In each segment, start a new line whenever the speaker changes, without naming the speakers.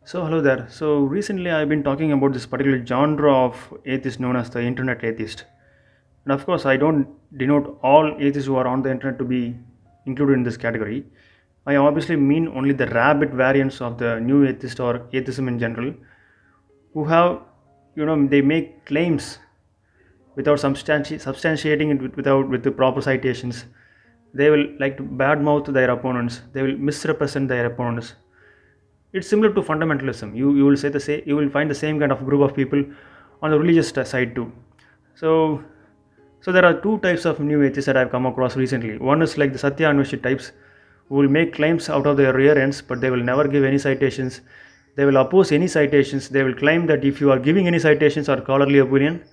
So hello there. So recently I've been talking about this particular genre of atheist known as the internet atheist. And of course I don't denote all atheists who are on the internet to be included in this category. I obviously mean only the rabid variants of the new atheist or atheism in general who have they make claims without substantiating it without the proper citations. They will like to badmouth their opponents. They will misrepresent their opponents. It's similar to fundamentalism. You will say the same. You will find the same kind of group of people on the religious side too. So there are two types of new atheists that I've come across recently. One is like the Satya Anveshi types, who will make claims out of their rear ends, but they will never give any citations. They will oppose any citations. They will claim that if you are giving any citations or scholarly opinion,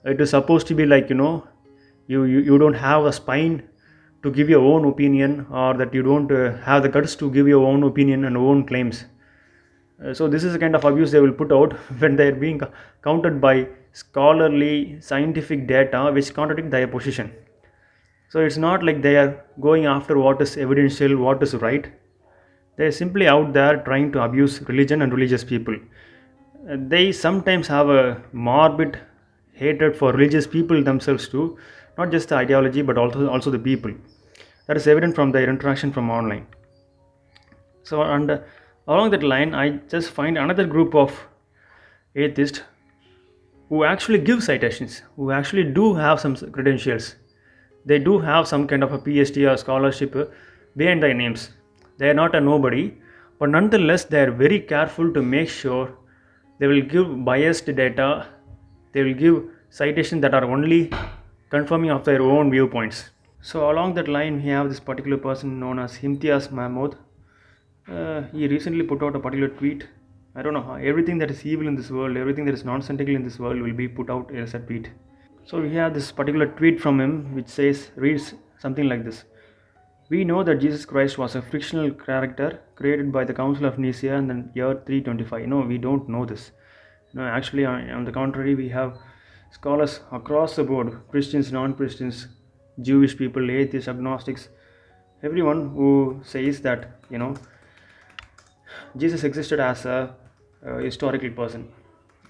it is supposed to be like you don't have a spine to give your own opinion, or that you don't have the guts to give your own opinion and own claims. So this is the kind of abuse they will put out when they are being countered by scholarly scientific data which contradict their position. So it's not like they are going after what is evidential, what is right. They are simply out there trying to abuse religion and religious people. They sometimes have a morbid hatred for religious people themselves too, not just the ideology but also the people. That is evident from their interaction from online. So, and along that line, I just find another group of atheists who actually give citations, who actually do have some credentials. They do have some kind of a PhD or scholarship behind their names. They are not a nobody, but nonetheless, they are very careful to make sure they will give biased data, they will give citations that are only confirming of their own viewpoints. So along that line, we have this particular person known as imtiaz Mahmood. He recently put out a particular tweet. I don't know how everything that is evil in this world, everything that is nonsensical in this world will be put out as a tweet. So we have this particular tweet from him which reads something like this. We know that Jesus Christ was a fictional character created by the Council of Nicaea in the year 325. No, we don't know this. No, actually, on the contrary, we have scholars across the board, Christians, non-Christians, Jewish people, atheists, agnostics, everyone who says that Jesus existed as a historical person.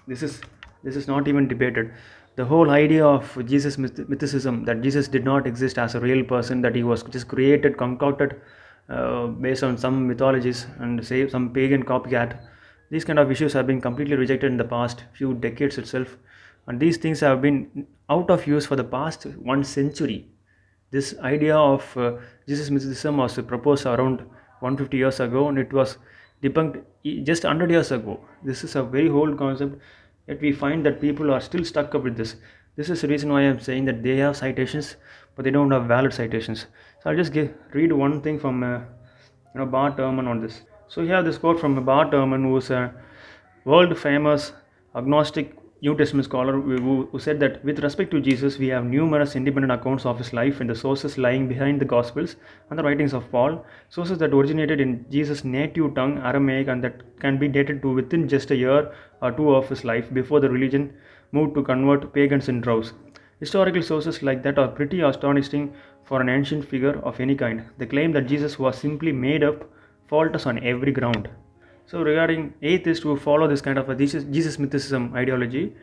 This is this is not even debated. The whole idea of Jesus mythicism, that Jesus did not exist as a real person, that he was just created, concocted based on some mythologies and say some pagan copycat. These kind of issues have been completely rejected in the past few decades itself, and these things have been out of use for the past 1 century. This idea of Jesus mysticism was proposed around 150 years ago, and it was debunked just 100 years ago. This is a very old concept, yet we find that people are still stuck up with this. This is the reason why I'm saying that they have citations, but they don't have valid citations. So I'll just read one thing from Bart Ehrman on this. So here this quote from Bart Ehrman, who is a world famous agnostic New Testament scholar, who said that with respect to Jesus, we have numerous independent accounts of his life in the sources lying behind the Gospels and the writings of Paul, sources that originated in Jesus' native tongue, Aramaic, and that can be dated to within just a year or two of his life before the religion moved to convert pagans in droves. Historical sources like that are pretty astonishing for an ancient figure of any kind. The claim that Jesus was simply made up falters on every ground. So regarding atheists who follow this kind of a Jesus mythicism ideology,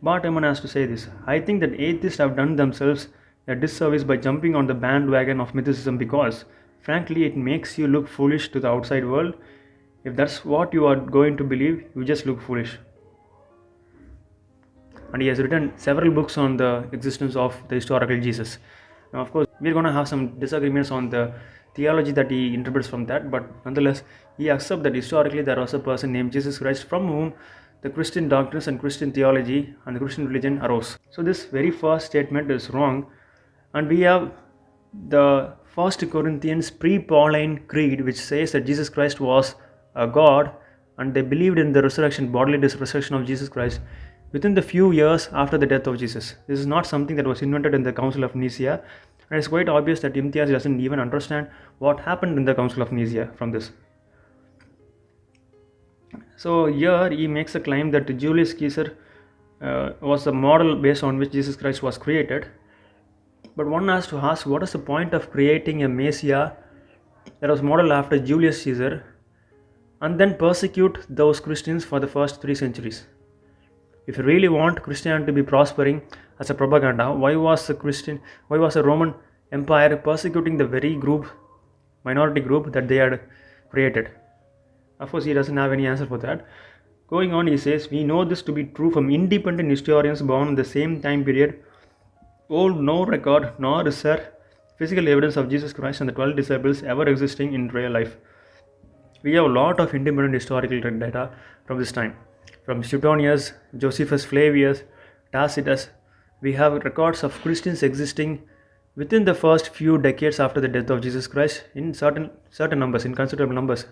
Bart Ehrman has to say this. I think that atheists have done themselves a disservice by jumping on the bandwagon of mythicism because, frankly, it makes you look foolish to the outside world. If that's what you are going to believe, you just look foolish. And he has written several books on the existence of the historical Jesus. Now, of course, we're going to have some disagreements on the theology that he interprets from that, but nonetheless, he accepts that historically there was a person named Jesus Christ from whom the Christian doctrines and Christian theology and the Christian religion arose. So, this very first statement is wrong, and we have the First Corinthians pre-Pauline creed, which says that Jesus Christ was a God, and they believed in the resurrection, bodily resurrection of Jesus Christ within the few years after the death of Jesus. This is not something that was invented in the Council of Nicaea, and it's quite obvious that Imtiaz doesn't even understand what happened in the Council of Nicaea from this. So here he makes a claim that Julius Caesar was the model based on which Jesus Christ was created. But one has to ask, what is the point of creating a Messiah that was modeled after Julius Caesar and then persecute those Christians for the first 3 centuries. If you really want Christianity to be prospering as a propaganda, why was the Roman Empire persecuting the very minority group that they had created? Of course, he doesn't have any answer for that. Going on, he says, we know this to be true from independent historians born in the same time period, hold no record nor is there physical evidence of Jesus Christ and the 12 disciples ever existing in real life. We have a lot of independent historical data from this time. From Suetonius, Josephus Flavius, Tacitus, we have records of Christians existing within the first few decades after the death of Jesus Christ in certain numbers, in considerable numbers.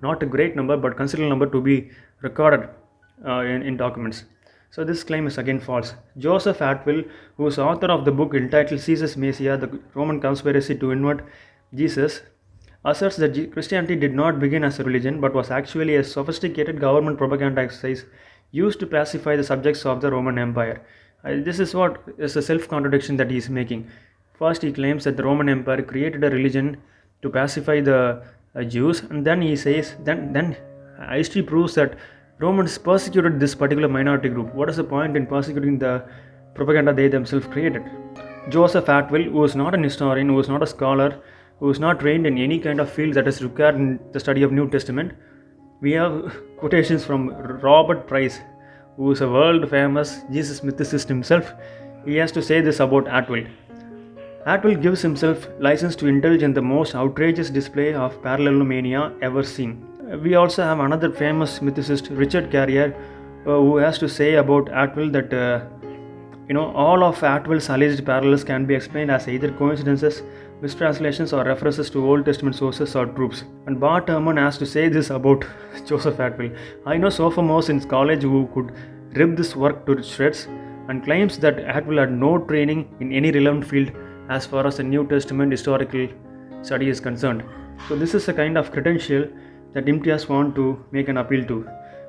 Not a great number, but considerable number to be recorded in documents. So this claim is again false. Joseph Atwill, who is author of the book entitled Caesar's Messiah, the Roman conspiracy to invert Jesus, asserts that Christianity did not begin as a religion but was actually a sophisticated government propaganda exercise used to pacify the subjects of the Roman Empire. This is what is a self-contradiction that he is making. First, he claims that the Roman Empire created a religion to pacify the Jews, and then he says, then history proves that Romans persecuted this particular minority group. What is the point in persecuting the propaganda they themselves created? Joseph Atwill, who is not an historian, who is not a scholar, who is not trained in any kind of field that is required in the study of New Testament, we have quotations from Robert Price, who is a world famous Jesus mythicist himself. He has to say this about Atwill. Atwill gives himself license to indulge in the most outrageous display of parallelomania ever seen. We also have another famous mythicist, Richard Carrier, who has to say about Atwill that all of Atwill's alleged parallels can be explained as either coincidences, mistranslations, or references to Old Testament sources or troops. And Bart Ehrman has to say this about Joseph Atwill. I know sophomores in college who could rip this work to shreds and claims that Atwill had no training in any relevant field as far as the New Testament historical study is concerned. So this is a kind of credential that imtiaz want to make an appeal to.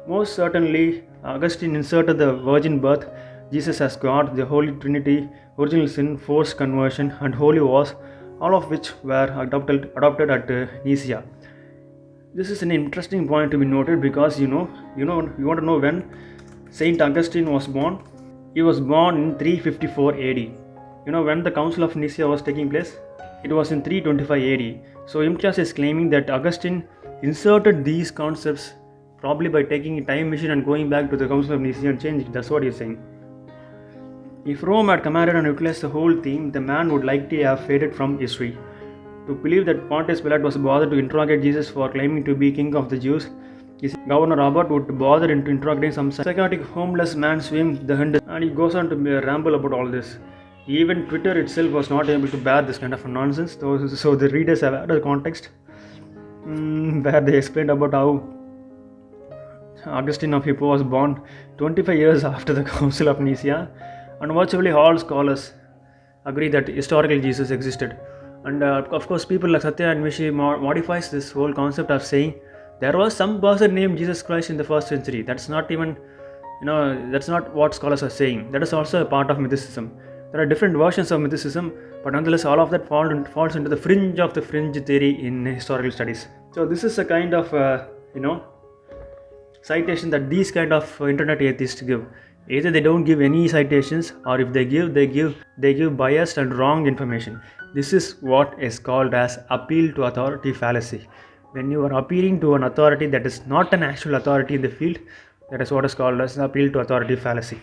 Most certainly, Augustine inserted the virgin birth, Jesus as God, the Holy Trinity, original sin, forced conversion, and holy wars, all of which were adopted at Nicaea. This is an interesting point to be noted because you want to know when Saint Augustine was born. He was born in 354 AD. When the Council of Nicaea was taking place, it was in 325 AD. So imtiaz is claiming that Augustine inserted these concepts probably by taking a time machine and going back to the Council of Nicaea and changing it. That's what he's saying. If Rome had commanded and utilized the whole theme, the man would likely have faded from history. To believe that Pontius Pilate was bothered to interrogate Jesus for claiming to be king of the Jews, Governor Robert would bother into interrogating some psychotic homeless man swim the Hind, and he goes on to ramble about all this. Even Twitter itself was not able to bear this kind of nonsense, so the readers have had a context where they explained about how Augustine of Hippo was born 25 years after the Council of Nicaea, and virtually all scholars agree that historical Jesus existed. And of course, people like Satya and Vishi modifies this whole concept of saying there was some person named Jesus Christ in the first century. That's not even, that's not what scholars are saying. That is also a part of mythicism. There are different versions of mythicism, but nonetheless, all of that falls into the fringe of the fringe theory in historical studies. So this is a kind of, citation that these kind of internet atheists give. Either they don't give any citations, or if they give biased and wrong information. This is what is called as appeal to authority fallacy. When you are appealing to an authority that is not an actual authority in the field, that is what is called as appeal to authority fallacy.